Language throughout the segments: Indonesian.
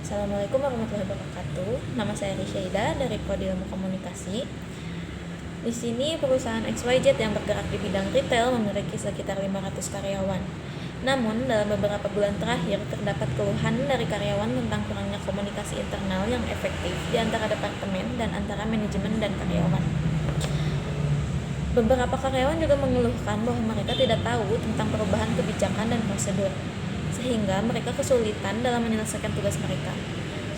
Assalamualaikum warahmatullahi wabarakatuh. Nama saya Risyaida dari Prodi Ilmu Komunikasi. Di sini perusahaan XYZ yang bergerak di bidang retail memiliki sekitar 500 karyawan. Namun, dalam beberapa bulan terakhir terdapat keluhan dari karyawan tentang kurangnya komunikasi internal yang efektif di antara departemen dan antara manajemen dan karyawan. Beberapa karyawan juga mengeluhkan bahwa mereka tidak tahu tentang perubahan kebijakan dan prosedur, sehingga mereka kesulitan dalam menyelesaikan tugas mereka.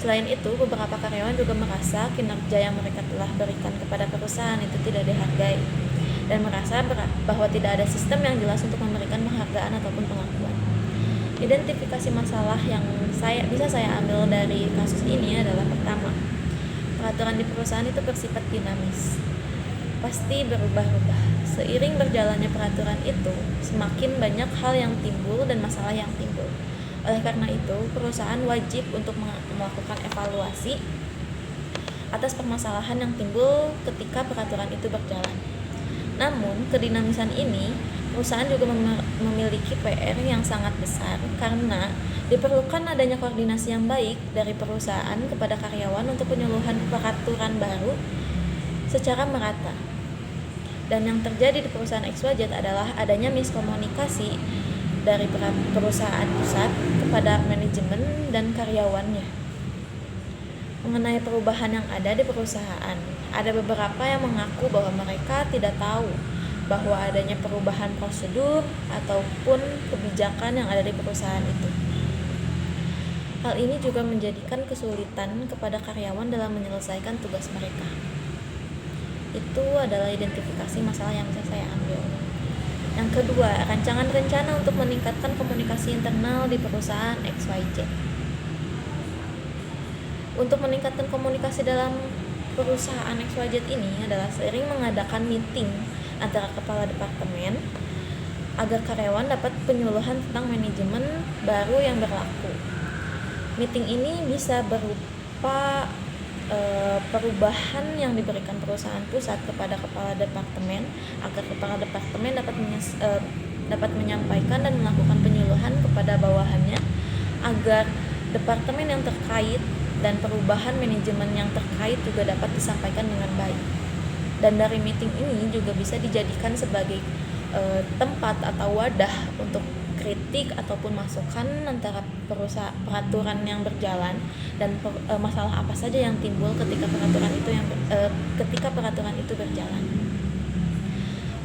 Selain itu, beberapa karyawan juga merasa kinerja yang mereka telah berikan kepada perusahaan itu tidak dihargai, dan merasa bahwa tidak ada sistem yang jelas untuk memberikan penghargaan ataupun pengakuan. Identifikasi masalah yang bisa saya ambil dari kasus ini adalah: pertama, peraturan di perusahaan itu bersifat dinamis, pasti berubah-ubah. Seiring berjalannya peraturan itu, semakin banyak hal yang timbul dan masalah yang timbul. Oleh karena itu, perusahaan wajib untuk melakukan evaluasi atas permasalahan yang timbul ketika peraturan itu berjalan. Namun, kedinamisan ini, perusahaan juga memiliki PR yang sangat besar karena diperlukan adanya koordinasi yang baik dari perusahaan kepada karyawan untuk penyuluhan peraturan baru secara merata. Dan yang terjadi di perusahaan XYZ adalah adanya miskomunikasi dari perusahaan pusat kepada manajemen dan karyawannya mengenai perubahan yang ada di perusahaan. Ada beberapa yang mengaku bahwa mereka tidak tahu bahwa adanya perubahan prosedur ataupun kebijakan yang ada di perusahaan itu. Hal ini juga menjadikan kesulitan kepada karyawan dalam menyelesaikan tugas mereka. Itu adalah identifikasi masalah yang bisa saya ambil. Yang kedua, rancangan rencana untuk meningkatkan komunikasi internal di perusahaan XYZ. Untuk meningkatkan komunikasi dalam perusahaan XYZ ini adalah sering mengadakan meeting antara kepala departemen agar karyawan dapat penyuluhan tentang manajemen baru yang berlaku. Meeting ini bisa berupa perubahan yang diberikan perusahaan pusat kepada kepala departemen agar kepala departemen dapat menyampaikan dan melakukan penyuluhan kepada bawahannya agar departemen yang terkait dan perubahan manajemen yang terkait juga dapat disampaikan dengan baik. Dan dari meeting ini juga bisa dijadikan sebagai tempat atau wadah untuk kritik ataupun masukan antara peraturan yang berjalan dan masalah apa saja yang timbul ketika peraturan itu berjalan.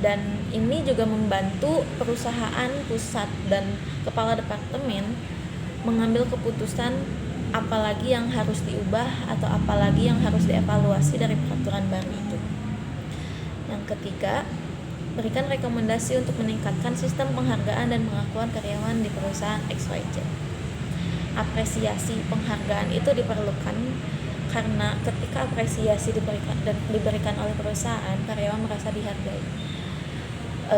Dan ini juga membantu perusahaan pusat dan kepala departemen mengambil keputusan apalagi yang harus diubah atau apalagi yang harus dievaluasi dari peraturan baru itu. Yang ketiga, berikan rekomendasi untuk meningkatkan sistem penghargaan dan pengakuan karyawan di perusahaan XYZ. Apresiasi penghargaan itu diperlukan karena ketika apresiasi diberikan oleh perusahaan, karyawan merasa dihargai.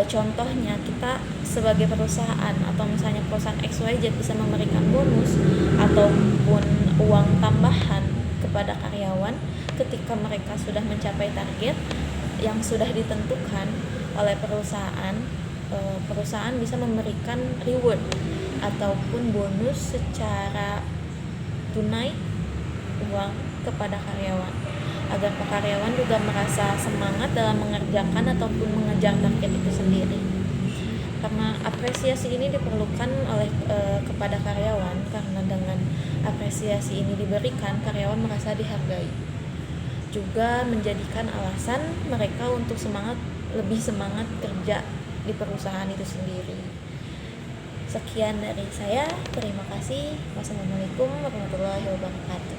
Contohnya, kita sebagai perusahaan atau misalnya perusahaan XYZ bisa memberikan bonus ataupun uang tambahan kepada karyawan ketika mereka sudah mencapai target yang sudah ditentukan oleh perusahaan. Perusahaan bisa memberikan reward ataupun bonus secara tunai uang kepada karyawan agar karyawan juga merasa semangat dalam mengerjakan ataupun mengejar target itu sendiri. Karena apresiasi ini diperlukan oleh kepada karyawan, karena dengan apresiasi ini diberikan, karyawan merasa dihargai. Juga menjadikan alasan mereka untuk lebih semangat kerja di perusahaan itu sendiri. Sekian dari saya, terima kasih. Wassalamualaikum warahmatullahi wabarakatuh.